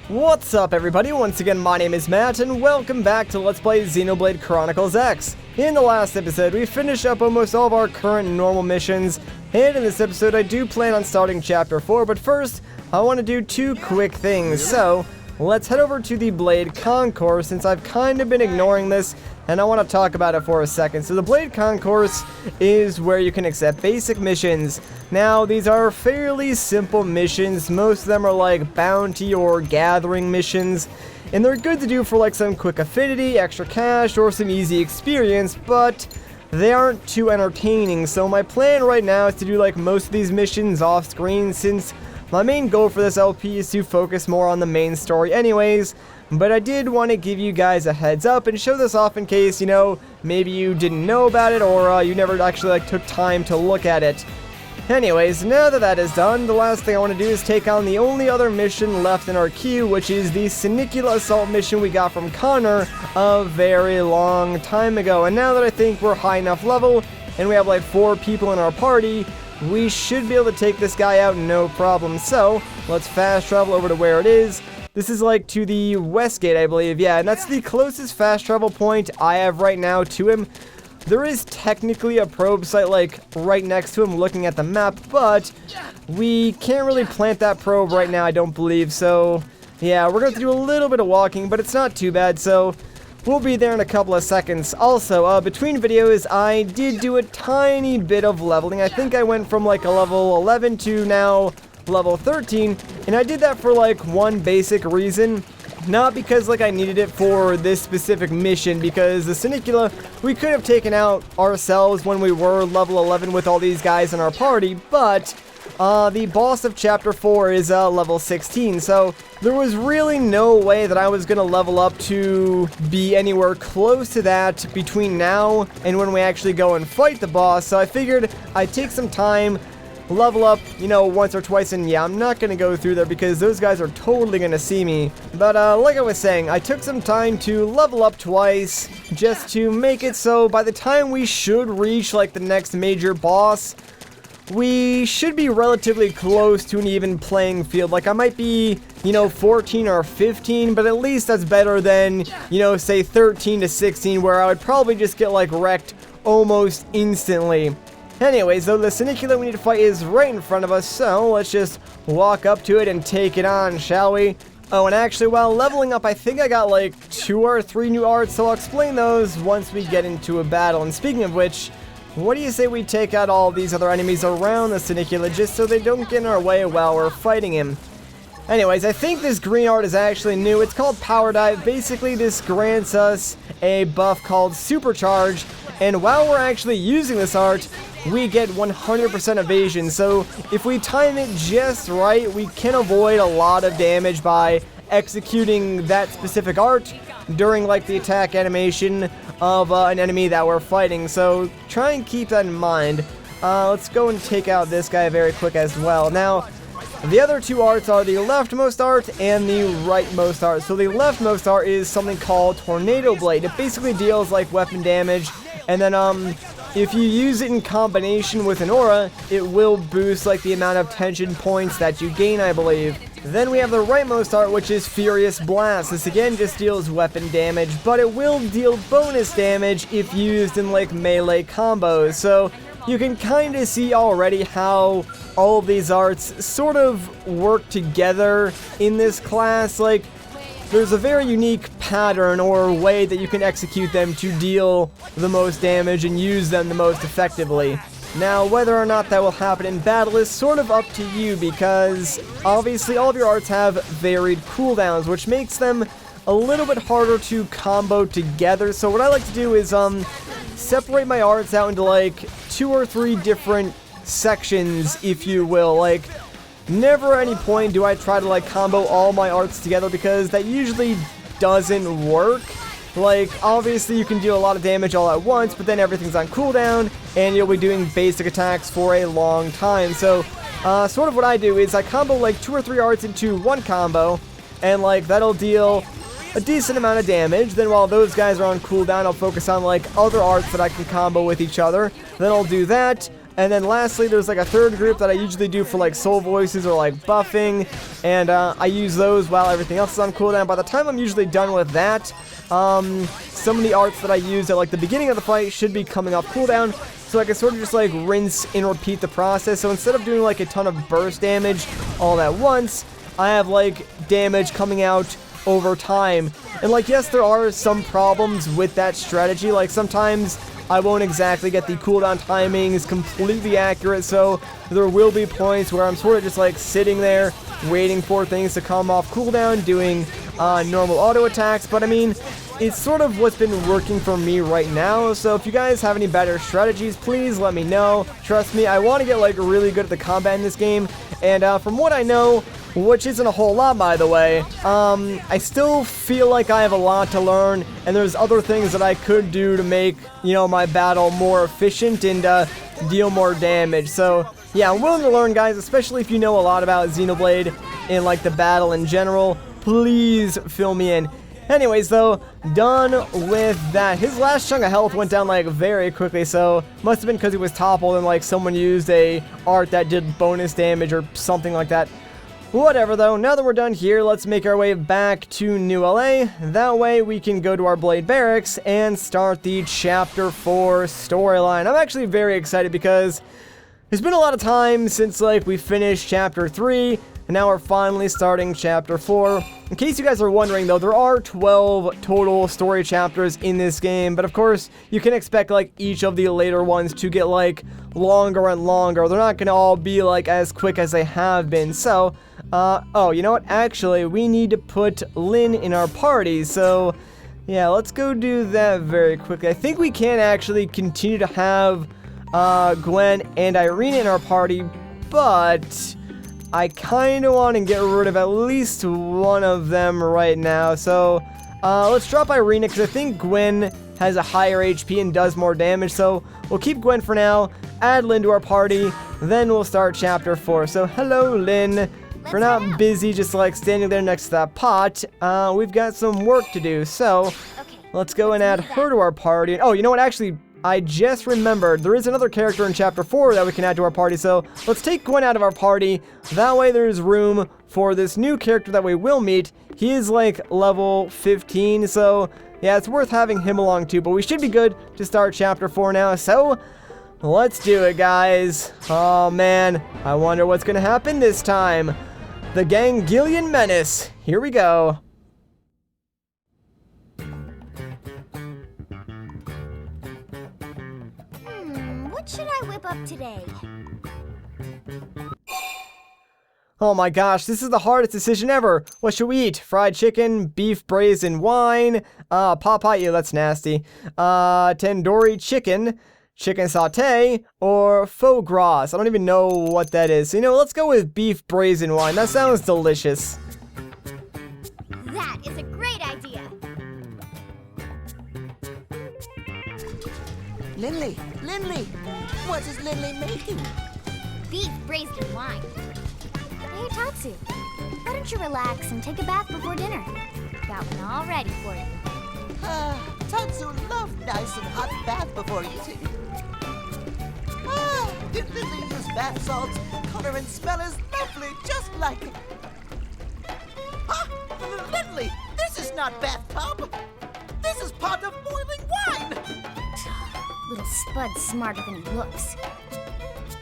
What's up everybody, once again my name is Matt and welcome back to Let's Play Xenoblade Chronicles X. In the last episode we finished up almost all of our current normal missions, and in this episode I do plan on starting chapter 4, but first I want to do two quick things. So let's head over to the Blade Concourse since I've kind of been ignoring this and I want to talk about it for a second. So the Blade Concourse is where you can accept basic missions. Now these are fairly simple missions, most of them are like bounty or gathering missions, and they're good to do for like some quick affinity, extra cash, or some easy experience, but they aren't too entertaining. So my plan right now is to do like most of these missions off screen since my main goal for this LP is to focus more on the main story anyways. But I did want to give you guys a heads up and show this off in case, you know, maybe you didn't know about it or you never actually like took time to look at it. Anyways, now that that is done, the last thing I want to do is take on the only other mission left in our queue, which is the Senicula Assault mission we got from Connor a very long time ago. And now that I think we're high enough level and we have like 4 people in our party, we should be able to take this guy out no problem. So let's fast travel over to where it is. This is like to the west gate, I believe. Yeah, and that's the closest fast travel point I have right now to him. There is technically a probe site like right next to him looking at the map, but we can't really plant that probe right now, I don't believe. So yeah, we're going to do a little bit of walking, but it's not too bad. So we'll be there in a couple of seconds. Also, between videos, I did do a tiny bit of leveling. I think I went from like a level 11 to now level 13, and I did that for like one basic reason. Not because like I needed it for this specific mission, because the Senicula we could have taken out ourselves when we were level 11 with all these guys in our party, but the boss of chapter 4 is level 16, so there was really no way that I was going to level up to be anywhere close to that between now and when we actually go and fight the boss. So I figured I'd take some time, level up, you know, once or twice, and yeah, I'm not gonna go through there because those guys are totally gonna see me. But like I was saying, I took some time to level up twice just to make it so by the time we should reach like the next major boss, we should be relatively close to an even playing field. Like I might be, you know, 14 or 15, but at least that's better than, you know, say 13 to 16 where I would probably just get like wrecked almost instantly. Anyways, though, the Senicula we need to fight is right in front of us, so let's just walk up to it and take it on, shall we? Oh, and actually, while leveling up, I think I got like 2 or 3 new arts, so I'll explain those once we get into a battle. And speaking of which, what do you say we take out all these other enemies around the Senicula just so they don't get in our way while we're fighting him? Anyways, I think this green art is actually new. It's called Power Dive. Basically, this grants us a buff called Supercharge, and while we're actually using this art, we get 100% evasion. So if we time it just right, we can avoid a lot of damage by executing that specific art during like the attack animation of an enemy that we're fighting. So try and keep that in mind. Let's go and take out this guy very quick as well. Now, the other 2 arts are the leftmost art and the rightmost art. So the leftmost art is something called Tornado Blade. It basically deals like weapon damage, and then if you use it in combination with an aura, it will boost like the amount of tension points that you gain, I believe. Then we have the rightmost art, which is Furious Blast. This again just deals weapon damage, but it will deal bonus damage if used in like melee combos. So you can kind of see already how all of these arts sort of work together in this class. Like, there's a very unique pattern or way that you can execute them to deal the most damage and use them the most effectively. Now, whether or not that will happen in battle is sort of up to you, because obviously all of your arts have varied cooldowns, which makes them a little bit harder to combo together. So what I like to do is separate my arts out into like 2 or 3 different sections, if you will. Like, never at any point do I try to like combo all my arts together, because that usually doesn't work. Like, obviously you can deal a lot of damage all at once, but then everything's on cooldown and you'll be doing basic attacks for a long time. So sort of what I do is I combo like 2 or 3 arts into one combo, and like that'll deal a decent amount of damage. Then while those guys are on cooldown, I'll focus on like other arts that I can combo with each other. Then I'll do that. And then lastly, there's like a third group that I usually do for like soul voices or like buffing, and I use those while everything else is on cooldown. By the time I'm usually done with that, some of the arts that I use at like the beginning of the fight should be coming off cooldown, so I can sort of just like rinse and repeat the process. So instead of doing like a ton of burst damage all at once, I have like damage coming out over time. And like, yes, there are some problems with that strategy. Like sometimes I won't exactly get the cooldown timings completely accurate, so there will be points where I'm sort of just like sitting there waiting for things to come off cooldown, doing normal auto attacks. But I mean, it's sort of what's been working for me right now. So if you guys have any better strategies, please let me know. Trust me, I want to get like really good at the combat in this game, and from what I know, which isn't a whole lot, by the way, I still feel like I have a lot to learn, and there's other things that I could do to make, you know, my battle more efficient and deal more damage. So yeah, I'm willing to learn, guys, especially if you know a lot about Xenoblade and like the battle in general. Please fill me in. Anyways, though, done with that. His last chunk of health went down like very quickly, so must have been because he was toppled and like someone used a art that did bonus damage or something like that. Whatever, though. Now that we're done here, let's make our way back to New LA. That way we can go to our Blade Barracks and start the Chapter 4 storyline. I'm actually very excited because there's been a lot of time since like we finished Chapter 3, and now we're finally starting Chapter 4. In case you guys are wondering, though, there are 12 total story chapters in this game, but of course, you can expect like each of the later ones to get like longer and longer. They're not gonna all be like as quick as they have been. So oh, you know what? Actually, we need to put Lynn in our party, so yeah, let's go do that very quickly. I think we can actually continue to have Gwen and Irina in our party, but I kind of want to get rid of at least one of them right now. So let's drop Irina, because I think Gwen has a higher HP and does more damage, so we'll keep Gwen for now, add Lynn to our party, then we'll start Chapter 4. So hello, Lynn. If you're not busy just like standing there next to that pot, we've got some work to do, so let's go and add her to our party. Oh, you know what, actually, I just remembered, there is another character in Chapter 4 that we can add to our party, so let's take Gwen out of our party. That way there's room for this new character that we will meet. He is like level 15, so yeah, it's worth having him along too, but we should be good to start Chapter 4 now, so let's do it, guys. Oh man, I wonder what's gonna happen this time. The Gangilian Menace. Here we go. What should I whip up today? Oh my gosh, this is the hardest decision ever. What should we eat? Fried chicken, beef braised in wine, Popeye, that's nasty, tandoori chicken, chicken sauté, or faux gras. I don't even know what that is. So, you know, let's go with beef braised in wine. That sounds delicious. That is a great idea. Lindley, what is Lindley making? Beef braised in wine. Hey, Tatsu, why don't you relax and take a bath before dinner? Got one all ready for you. Tatsu loved nice and hot bath before eating. Did Lindley use bath salts? Color and smell is lovely, just like it. Lindley, this is not bathtub. This is pot of boiling wine. Little Spud's smarter than he looks.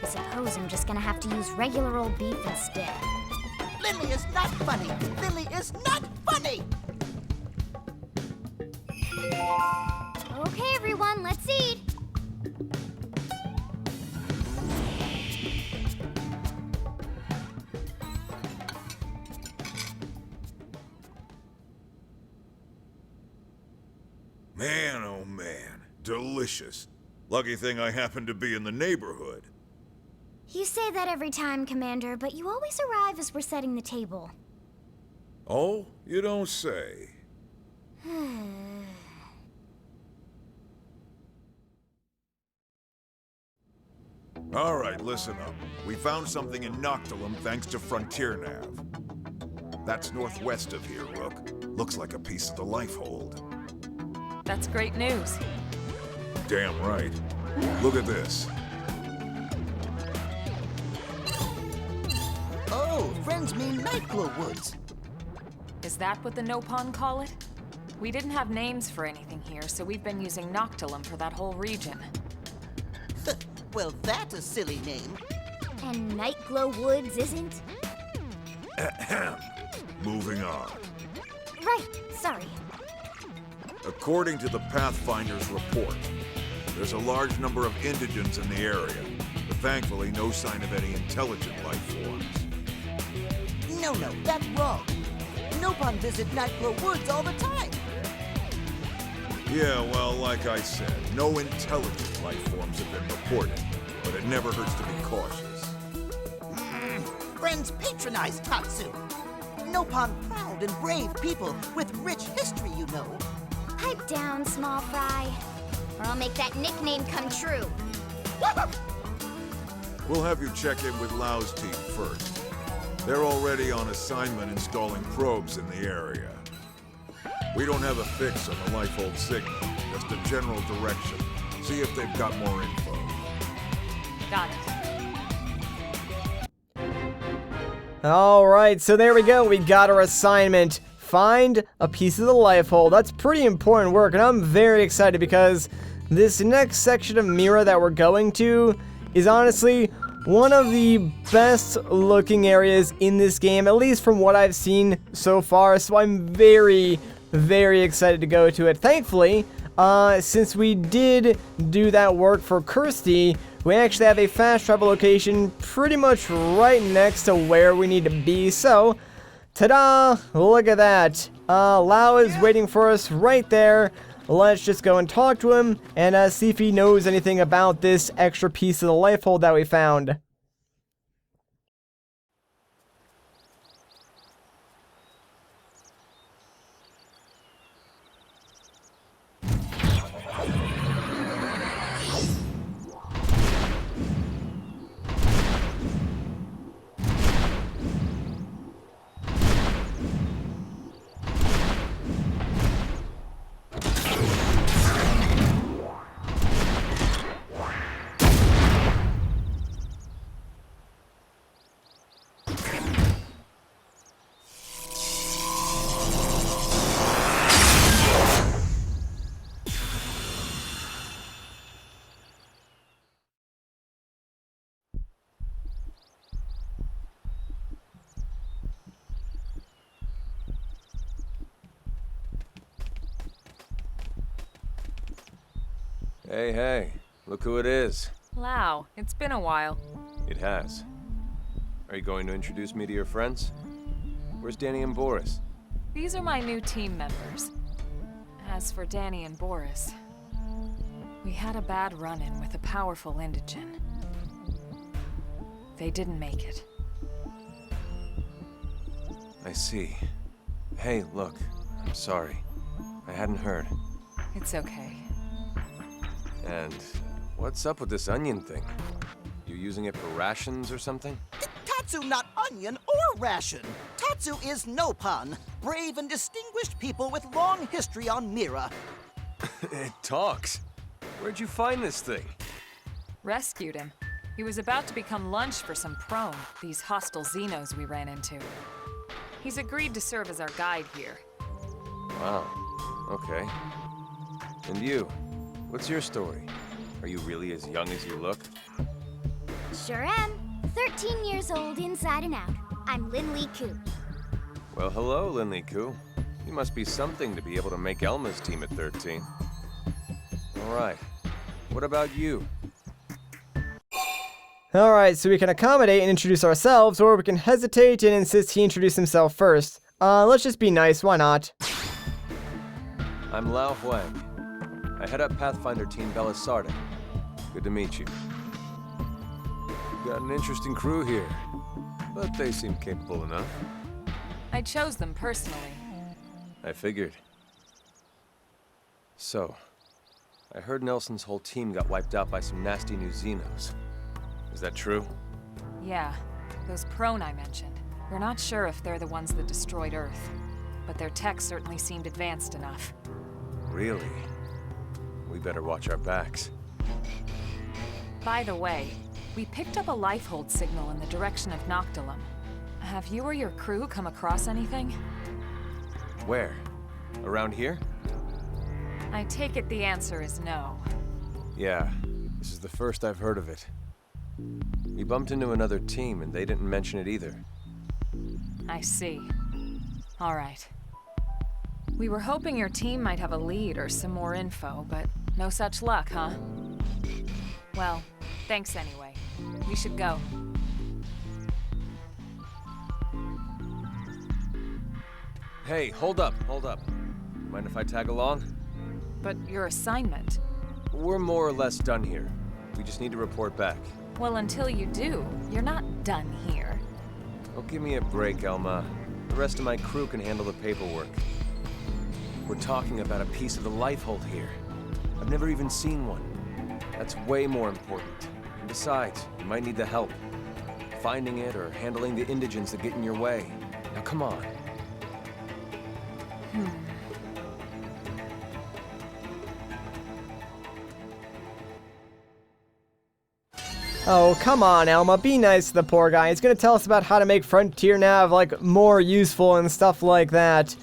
I suppose I'm just gonna have to use regular old beef instead. Lindley is not funny. Lindley is not funny. Okay, everyone, let's eat. Man, oh man, delicious. Lucky thing I happen to be in the neighborhood. You say that every time, Commander, but you always arrive as we're setting the table. Oh, you don't say. All right, listen up. We found something in Noctilum thanks to Frontier Nav. That's northwest of here, Rook. Looks like a piece of the life hold. That's great news. Damn right. Look at this. friends mean Nightglow Woods. Is that what the Nopon call it? We didn't have names for anything here, so we've been using Noctilum for that whole region. Well, that's a silly name. And Nightglow Woods isn't? Ahem. Moving on. Right, sorry. According to the Pathfinder's report, there's a large number of indigents in the area, but thankfully no sign of any intelligent life forms. No, that's wrong. Nopon visit Nightglow Woods all the time. Yeah, well, like I said, no intelligent life forms have been reported, but it never hurts to be cautious. Friends patronize Tatsu. Nopon proud and brave people with rich history, you know. Pipe down, small fry, or I'll make that nickname come true. We'll have you check in with Lau's team first. They're already on assignment installing probes in the area. We don't have a fix on the Lifehold signal, just a general direction. See if they've got more info. Got it. Alright, so there we go. We got our assignment. Find a piece of the Lifehold. That's pretty important work, and I'm very excited because this next section of Mira that we're going to is honestly one of the best looking areas in this game, at least from what I've seen so far, so I'm very excited to go to it. Thankfully, since we did do that work for Kirsty, we actually have a fast travel location pretty much right next to where we need to be, so ta-da! Look at that. Lau is waiting for us right there. Let's just go and talk to him and see if he knows anything about this extra piece of the Lifehold that we found. Hey, look who it is. Lau, it's been a while. It has. Are you going to introduce me to your friends? Where's Danny and Boris? These are my new team members. As for Danny and Boris, we had a bad run-in with a powerful indigent. They didn't make it. I see. Hey, look. I'm sorry. I hadn't heard. It's okay. And what's up with this onion thing? You using it for rations or something? Tatsu not onion or ration. Tatsu is Nopon, brave and distinguished people with long history on Mira. It talks. Where'd you find this thing? Rescued him. He was about to become lunch for some prone, these hostile Xenos we ran into. He's agreed to serve as our guide here. Wow. Okay. And you? What's your story? Are you really as young as you look? Sure am. 13 years old inside and out. I'm Lin-Lee Koo. Well, hello, Lin-Lee Koo. You must be something to be able to make Elma's team at 13. All right. What about you? Alright, so we can accommodate and introduce ourselves, or we can hesitate and insist he introduce himself first. Let's just be nice, why not? I'm Lao Huang. I head up Pathfinder Team Belisarda. Good to meet you. You've got an interesting crew here, but they seem capable enough. I chose them personally. I figured. So, I heard Nelson's whole team got wiped out by some nasty new Xenos. Is that true? Yeah, those prone I mentioned. We're not sure if they're the ones that destroyed Earth, but their tech certainly seemed advanced enough. Really? We better watch our backs. By the way, we picked up a Lifehold signal in the direction of Noctilum. Have you or your crew come across anything? Where? Around here? I take it the answer is no. Yeah, this is the first I've heard of it. We bumped into another team and they didn't mention it either. I see. All right. We were hoping your team might have a lead or some more info, but no such luck, huh? Well, thanks anyway. We should go. Hey, hold up. Mind if I tag along? But your assignment? We're more or less done here. We just need to report back. Well, until you do, you're not done here. Oh, give me a break, Elma. The rest of my crew can handle the paperwork. We're talking about a piece of the life hold here. I've never even seen one. That's way more important. And besides, you might need the help. Finding it or handling the indigents that get in your way. Now come on. Oh, come on, Alma. Be nice to the poor guy. He's gonna tell us about how to make Frontier Nav, like, more useful and stuff like that.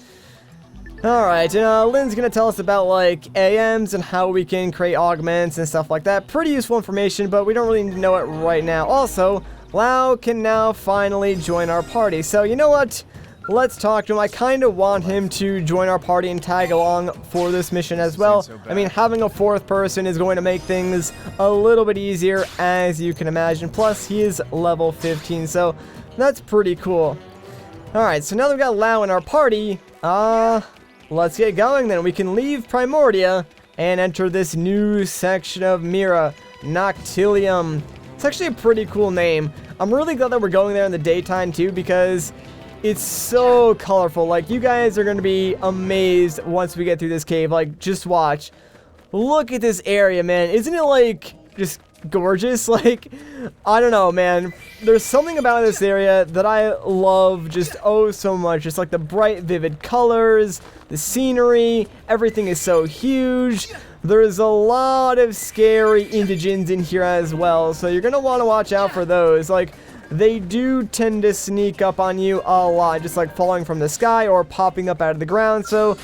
Alright, and Lynn's gonna tell us about, like, AMs and how we can create augments and stuff like that. Pretty useful information, but we don't really need to know it right now. Also, Lau can now finally join our party. So, you know what? Let's talk to him. I kind of want him to join our party and tag along for this mission as well. I mean, having a fourth person is going to make things a little bit easier, as you can imagine. Plus, he is level 15, so that's pretty cool. Alright, so now that we've got Lau in our party, let's get going then. We can leave Primordia and enter this new section of Mira, Noctilum. It's actually a pretty cool name. I'm really glad that we're going there in the daytime too, because it's so colorful. Like, you guys are going to be amazed once we get through this cave. Like, just watch. Look at this area, man. Isn't it, like, just gorgeous? Like, I don't know, man. There's something about this area that I love just oh so much. Just like the bright, vivid colors, the scenery, everything is so huge. There's a lot of scary indigents in here as well, so you're going to want to watch out for those. Like, they do tend to sneak up on you a lot, just like falling from the sky or popping up out of the ground. So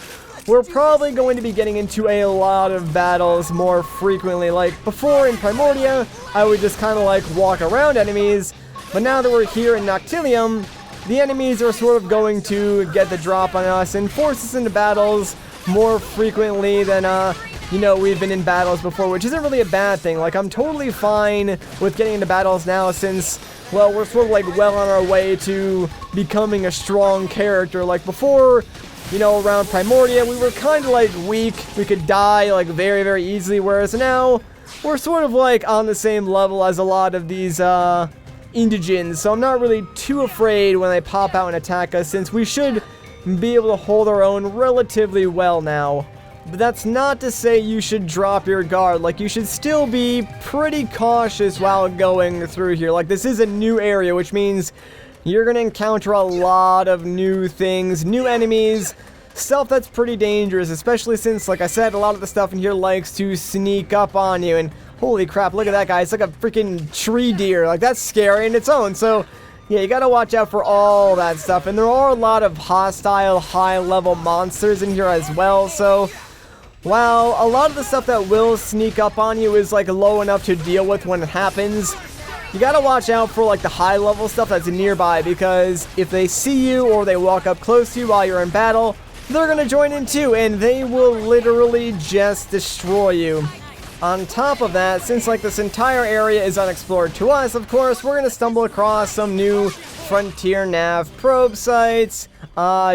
we're probably going to be getting into a lot of battles more frequently. Like before in Primordia, I would just kind of like walk around enemies. But now that we're here in Noctilium, the enemies are sort of going to get the drop on us and force us into battles more frequently than, you know, we've been in battles before, which isn't really a bad thing. Like, I'm totally fine with getting into battles now since, well, we're sort of like well on our way to becoming a strong character. Like before, you know, around Primordia, we were kind of like weak. We could die like very, very easily, whereas now we're sort of like on the same level as a lot of these indigents. So I'm not really too afraid when they pop out and attack us, since we should be able to hold our own relatively well now. But that's not to say you should drop your guard. Like, you should still be pretty cautious while going through here. Like, this is a new area, which means you're going to encounter a lot of new things, new enemies, stuff that's pretty dangerous, especially since, like I said, a lot of the stuff in here likes to sneak up on you. And holy crap, look at that guy. It's like a freaking tree deer. Like, that's scary in its own. So yeah, you gotta watch out for all that stuff. And there are a lot of hostile, high-level monsters in here as well. So while a lot of the stuff that will sneak up on you is like low enough to deal with when it happens, you gotta watch out for like the high level stuff that's nearby, because if they see you or they walk up close to you while you're in battle, they're gonna join in too, and they will literally just destroy you. On top of that, since like this entire area is unexplored to us, of course, we're gonna stumble across some new Frontier Nav probe sites,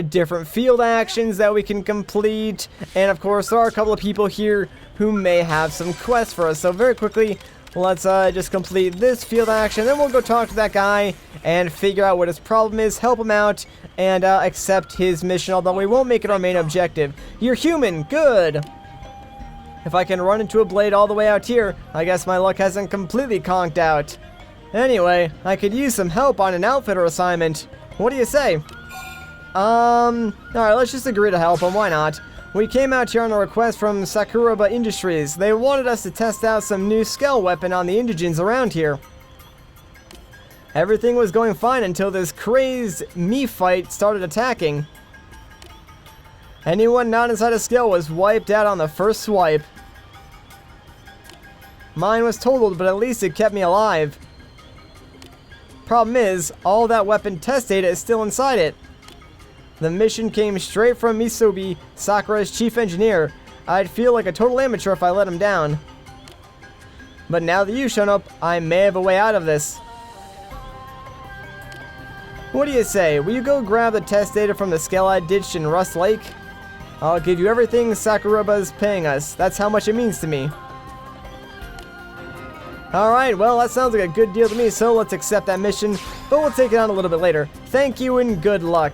different field actions that we can complete, and of course there are a couple of people here who may have some quests for us. So very quickly, let's just complete this field action, then we'll go talk to that guy and figure out what his problem is, help him out, and accept his mission, although we won't make it our main objective. You're human, good! If I can run into a blade all the way out here, I guess my luck hasn't completely conked out. Anyway, I could use some help on an outfitter assignment. What do you say? Alright, let's just agree to help him, why not? We came out here on a request from Sakuraba Industries. They wanted us to test out some new Skell weapon on the indigents around here. Everything was going fine until this crazed me fight started attacking. Anyone not inside a Skell was wiped out on the first swipe. Mine was totaled, but at least it kept me alive. Problem is, all that weapon test data is still inside it. The mission came straight from Misobi, Sakura's chief engineer. I'd feel like a total amateur if I let him down. But now that you've shown up, I may have a way out of this. What do you say? Will you go grab the test data from the Skell I ditched in Rust Lake? I'll give you everything Sakuraba paying us. That's how much it means to me. Alright, well, that sounds like a good deal to me, so let's accept that mission, but we'll take it on a little bit later. Thank you and good luck.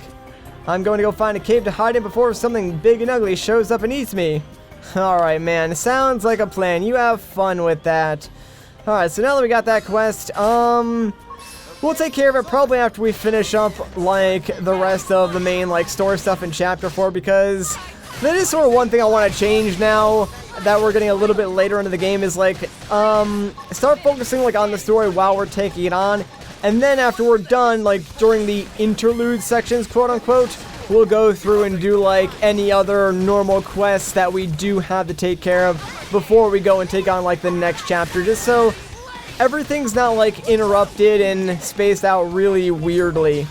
I'm going to go find a cave to hide in before something big and ugly shows up and eats me. Alright, man, sounds like a plan. You have fun with that. Alright, so now that we got that quest, we'll take care of it probably after we finish up, like, the rest of the main, like, story stuff in Chapter 4, because that is sort of one thing I want to change now that we're getting a little bit later into the game is, like, start focusing, like, on the story while we're taking it on, and then after we're done, like, during the interlude sections, quote-unquote, we'll go through and do, like, any other normal quests that we do have to take care of before we go and take on, like, the next chapter, just so everything's not, like, interrupted and spaced out really weirdly.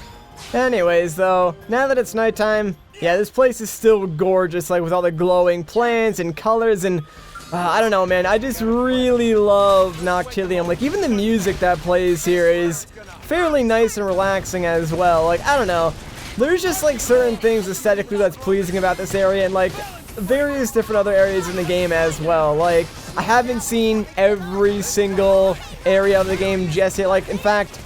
Anyways, though, now that it's nighttime, yeah, this place is still gorgeous, like, with all the glowing plants and colors, and I don't know, man, I just really love Noctilum. Like, even the music that plays here is fairly nice and relaxing as well. Like, I don't know, there's just, like, certain things aesthetically that's pleasing about this area, and, like, various different other areas in the game as well. Like, I haven't seen every single area of the game just yet. Like, in fact,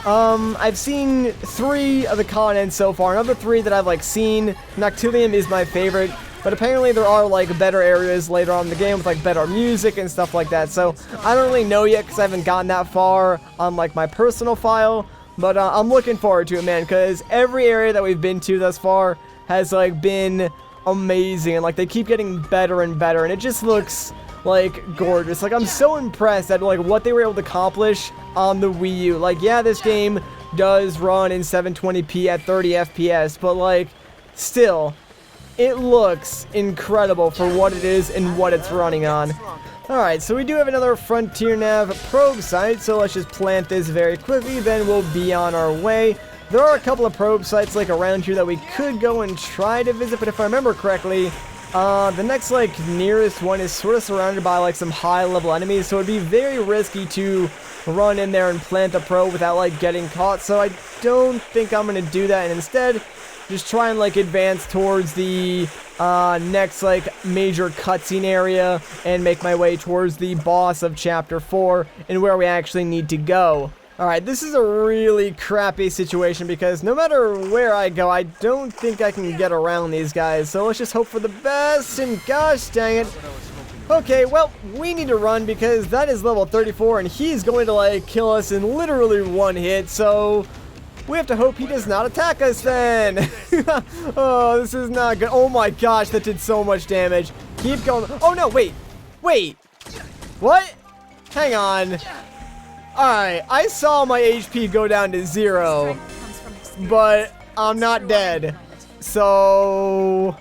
I've seen 3 of the continents so far, and of the 3 that I've, like, seen, Noctilum is my favorite, but apparently there are, like, better areas later on in the game with, like, better music and stuff like that, so I don't really know yet because I haven't gotten that far on, like, my personal file, but I'm looking forward to it, man, because every area that we've been to thus far has, like, been amazing, and, like, they keep getting better and better, and it just looks, like, gorgeous. Like, I'm so impressed at, like, what they were able to accomplish on the Wii U. Like, yeah, this game does run in 720p at 30 FPS, but, like, still, it looks incredible for what it is and what it's running on. Alright, so we do have another Frontier Nav probe site, so let's just plant this very quickly, then we'll be on our way. There are a couple of probe sites, like, around here that we could go and try to visit, but if I remember correctly, the next, like, nearest one is sort of surrounded by, like, some high-level enemies, so it'd be very risky to run in there and plant the probe without, like, getting caught, so I don't think I'm gonna do that, and instead, just try and, like, advance towards the, next, like, major cutscene area, and make my way towards the boss of Chapter 4, and where we actually need to go. Alright, this is a really crappy situation because no matter where I go, I don't think I can get around these guys. So let's just hope for the best, and gosh dang it. Okay, well, we need to run because that is level 34 and he's going to, like, kill us in literally one hit. So we have to hope he does not attack us then. Oh, this is not good. Oh my gosh, that did so much damage. Keep going. Oh no, wait. Wait. What? Hang on. Alright, I saw my HP go down to 0, but I'm not dead. So,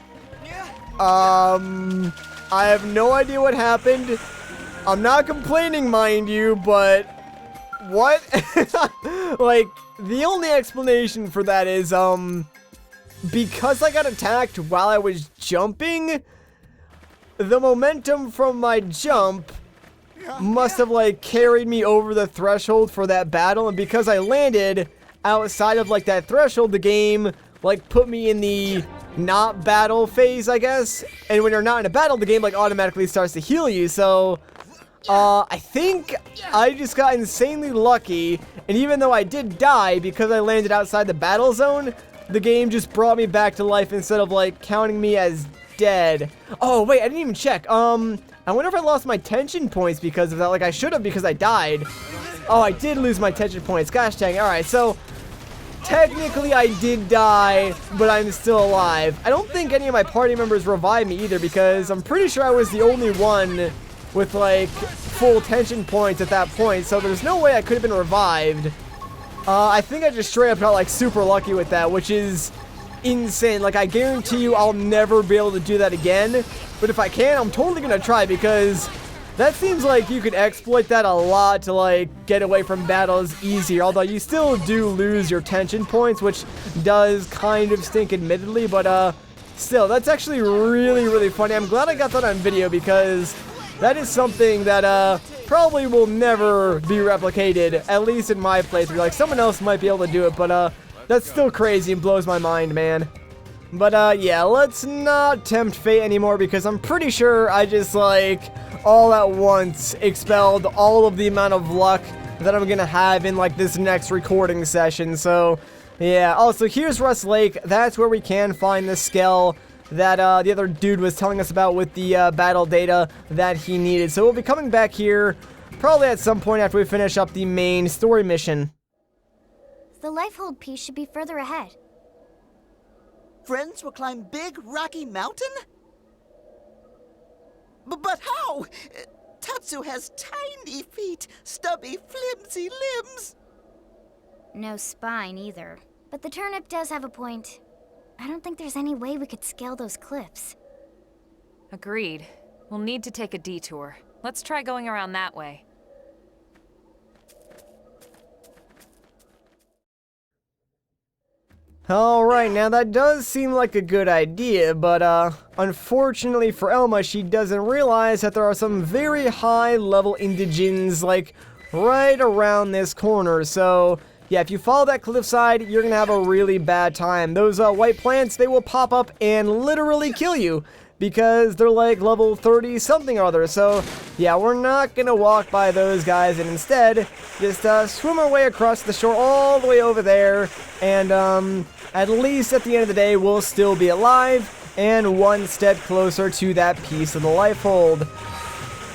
I have no idea what happened. I'm not complaining, mind you, but what? Like, the only explanation for that is, because I got attacked while I was jumping, the momentum from my jump must have, like, carried me over the threshold for that battle, and because I landed outside of, like, that threshold, the game, like, put me in the not battle phase, I guess, and when you're not in a battle, the game, like, automatically starts to heal you, so, I think I just got insanely lucky, and even though I did die because I landed outside the battle zone, the game just brought me back to life instead of, like, counting me as dead. Oh, wait, I didn't even check, I wonder if I lost my tension points because of that. Like, I should have because I died. Oh, I did lose my tension points. Gosh dang. Alright, so technically I did die, but I'm still alive. I don't think any of my party members revived me either because I'm pretty sure I was the only one with, like, full tension points at that point. So there's no way I could have been revived. I think I just straight up got like super lucky with that, which is insane. Like, I guarantee you I'll never be able to do that again, but if I can, I'm totally gonna try, because that seems like you could exploit that a lot to like get away from battles easier, although you still do lose your tension points, which does kind of stink admittedly, but still, that's actually really funny. I'm glad I got that on video, because that is something that probably will never be replicated, at least in my playthrough. Like, someone else might be able to do it, but that's still crazy and blows my mind, man. But yeah, let's not tempt fate anymore, because I'm pretty sure I just like all at once expelled all of the amount of luck that I'm gonna have in like this next recording session. So yeah, also here's Rust Lake. That's where we can find the Skell that the other dude was telling us about with the battle data that he needed. So we'll be coming back here probably at some point after we finish up the main story mission. The lifehold piece should be further ahead. Friends will climb Big Rocky Mountain? But how? Tatsu has tiny feet, stubby, flimsy limbs. No spine either. But the turnip does have a point. I don't think there's any way we could scale those cliffs. Agreed. We'll need to take a detour. Let's try going around that way. Alright, now that does seem like a good idea, but unfortunately for Elma, she doesn't realize that there are some very high level indigents, like, right around this corner. So yeah, if you follow that cliffside, you're gonna have a really bad time. Those white plants, they will pop up and literally kill you, because they're like level 30 something or other. So yeah, we're not gonna walk by those guys, and instead just swim our way across the shore all the way over there, and at least at the end of the day we'll still be alive and one step closer to that piece of the lifehold.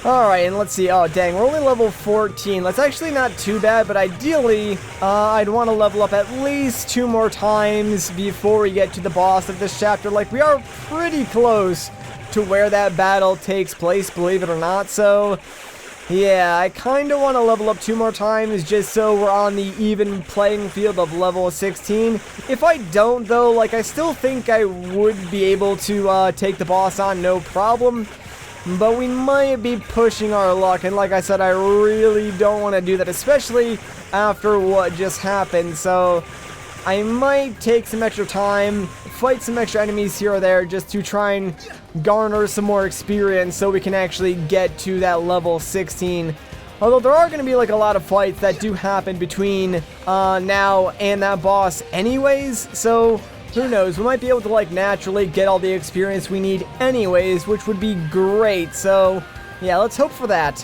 Alright, and let's see. Oh dang, we're only level 14. That's actually not too bad, but ideally I'd want to level up at least 2 more times before we get to the boss of this chapter. Like, we are pretty close to where that battle takes place, believe it or not. So yeah, I kind of want to level up 2 more times just so we're on the even playing field of level 16. If I don't, though, like, I still think I would be able to take the boss on no problem. But we might be pushing our luck, and like I said, I really don't want to do that, especially after what just happened. So I might take some extra time, fight some extra enemies here or there, just to try and garner some more experience so we can actually get to that level 16. Although there are going to be like a lot of fights that do happen between now and that boss anyways, so who knows, we might be able to like naturally get all the experience we need anyways, which would be great. So yeah, let's hope for that.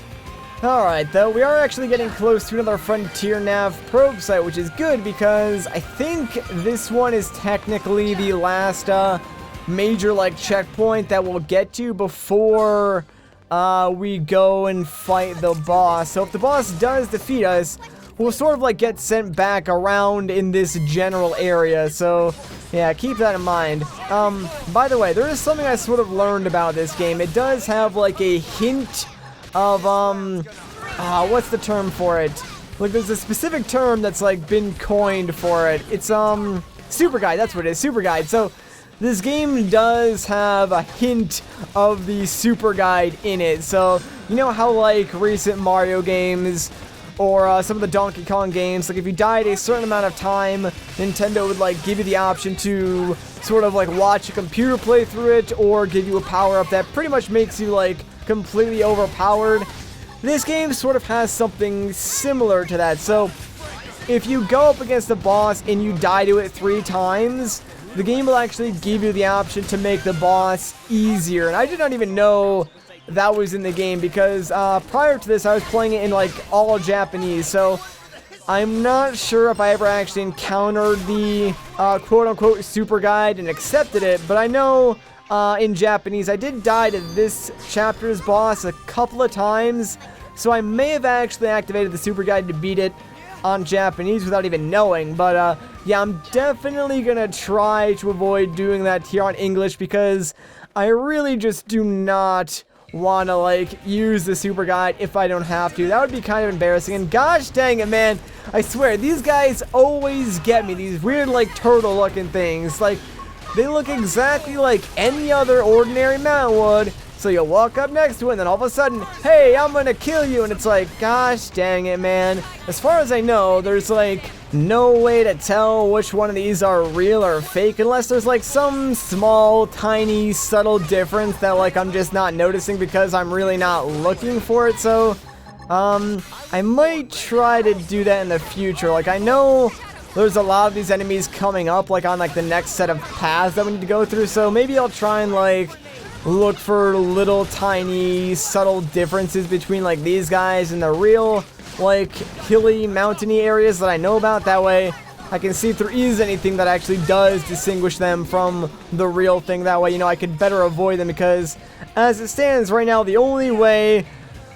Alright, though, we are actually getting close to another Frontier Nav probe site, which is good because I think this one is technically the last major like checkpoint that we'll get to before we go and fight the boss. So if the boss does defeat us, we'll sort of like get sent back around in this general area. So yeah, keep that in mind. By the way, there is something I sort of learned about this game. It does have like a hint of what's the term for it? Like, there's a specific term that's like been coined for it. It's super guide, that's what it is, super guide. So this game does have a hint of the super guide in it. So you know how like recent Mario games or some of the Donkey Kong games, like if you died a certain amount of time, Nintendo would like give you the option to sort of like watch a computer play through it or give you a power-up that pretty much makes you like completely overpowered. This game sort of has something similar to that. So if you go up against the boss and you die to it 3 times, the game will actually give you the option to make the boss easier. And I did not even know that was in the game because prior to this I was playing it in like all Japanese, so I'm not sure if I ever actually encountered the quote-unquote super guide and accepted it, but I know in Japanese I did die to this chapter's boss a couple of times, so I may have actually activated the super guide to beat it on Japanese without even knowing. But yeah, I'm definitely gonna try to avoid doing that here on English because I really just do not want to, like, use the super guide if I don't have to. That would be kind of embarrassing. And gosh dang it, man. I swear, these guys always get me. These weird, like, turtle-looking things. Like, they look exactly like any other ordinary mountain would. So you'll walk up next to it, and then all of a sudden, hey, I'm gonna kill you. And it's like, gosh dang it, man. As far as I know, there's, like, no way to tell which one of these are real or fake unless there's, like, some small, tiny, subtle difference that, like, I'm just not noticing because I'm really not looking for it. So, I might try to do that in the future. Like, I know there's a lot of these enemies coming up, like, on, like, the next set of paths that we need to go through. So maybe I'll try and, like, look for little tiny subtle differences between, like, these guys and the real, like, hilly mountainy areas that I know about. That way I can see if there is anything that actually does distinguish them from the real thing. That way, you know, I could better avoid them, because as it stands right now, the only way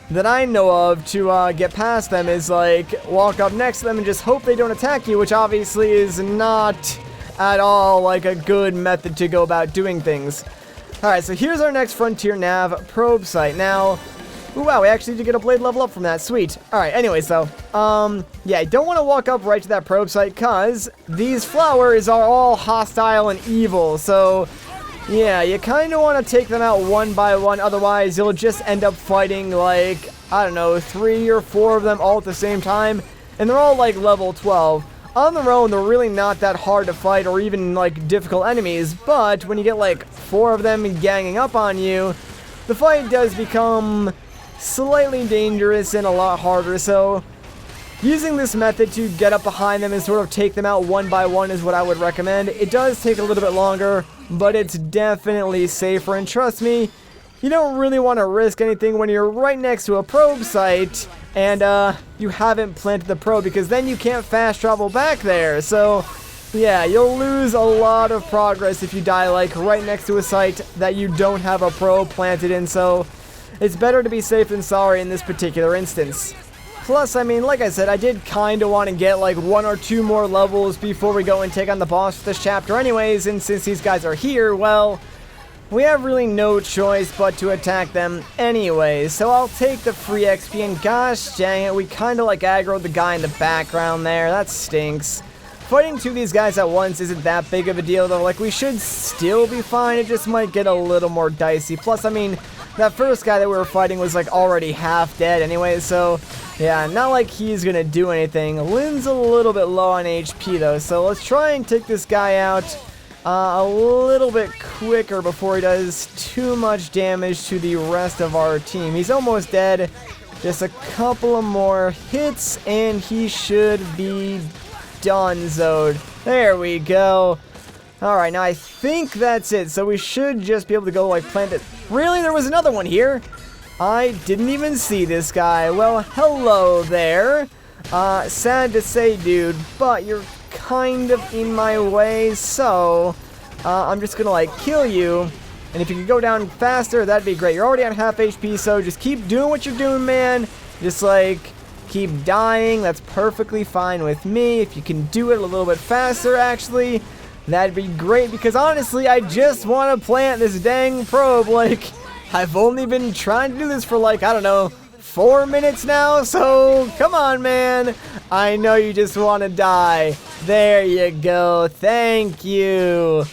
that I know of to get past them is, like, walk up next to them and just hope they don't attack you, which obviously is not at all, like, a good method to go about doing things. Alright, so here's our next Frontier Nav probe site. Now, ooh, wow, we actually did get a blade level up from that. Sweet. Alright, anyways, though, yeah, I don't want to walk up right to that probe site, because these flowers are all hostile and evil, so yeah, you kind of want to take them out one by one, otherwise you'll just end up fighting, like, I don't know, 3 or 4 of them all at the same time, and they're all, like, level 12. On their own, they're really not that hard to fight or even, like, difficult enemies, but when you get, like, 4 of them ganging up on you, the fight does become slightly dangerous and a lot harder. So using this method to get up behind them and sort of take them out one by one is what I would recommend. It does take a little bit longer, but it's definitely safer, and trust me, you don't really want to risk anything when you're right next to a probe site and you haven't planted the probe, because then you can't fast travel back there. So yeah, you'll lose a lot of progress if you die, like, right next to a site that you don't have a probe planted in. So it's better to be safe than sorry in this particular instance. Plus, I mean, like I said, I did kind of want to get, like, 1 or 2 more levels before we go and take on the boss for this chapter anyways, and since these guys are here, well, we have really no choice but to attack them anyways. So I'll take the free XP, and gosh dang it, we kind of, like, aggroed the guy in the background there. That stinks. Fighting 2 of these guys at once isn't that big of a deal, though. Like, we should still be fine. It just might get a little more dicey. Plus, I mean, that first guy that we were fighting was, like, already half dead anyway, so yeah, not like he's gonna do anything. Lynn's a little bit low on HP, though, so let's try and take this guy out a little bit quicker before he does too much damage to the rest of our team. He's almost dead. Just a couple of more hits, and he should be donezoed. There we go. Alright, now I think that's it. So we should just be able to go, like, plant it. Really? There was another one here? I didn't even see this guy. Well, hello there. Sad to say, dude, but you're kind of in my way, so I'm just gonna, like, kill you. And if you could go down faster, that'd be great. You're already on half HP, so just keep doing what you're doing, man. Just, like, keep dying. That's perfectly fine with me. If you can do it a little bit faster, actually, that'd be great, because honestly, I just want to plant this dang probe. Like, I've only been trying to do this for, like, I don't know, 4 minutes now, so come on, man. I know you just want to die. There you go. Thank you.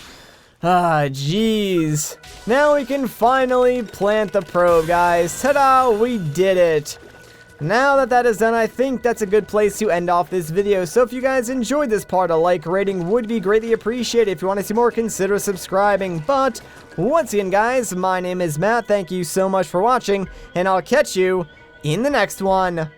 Ah, jeez. Now we can finally plant the probe, guys. Ta-da, we did it. Now that that is done, I think that's a good place to end off this video. So if you guys enjoyed this part, a like rating would be greatly appreciated. If you want to see more, consider subscribing. But once again, guys, my name is Matt. Thank you so much for watching, and I'll catch you in the next one.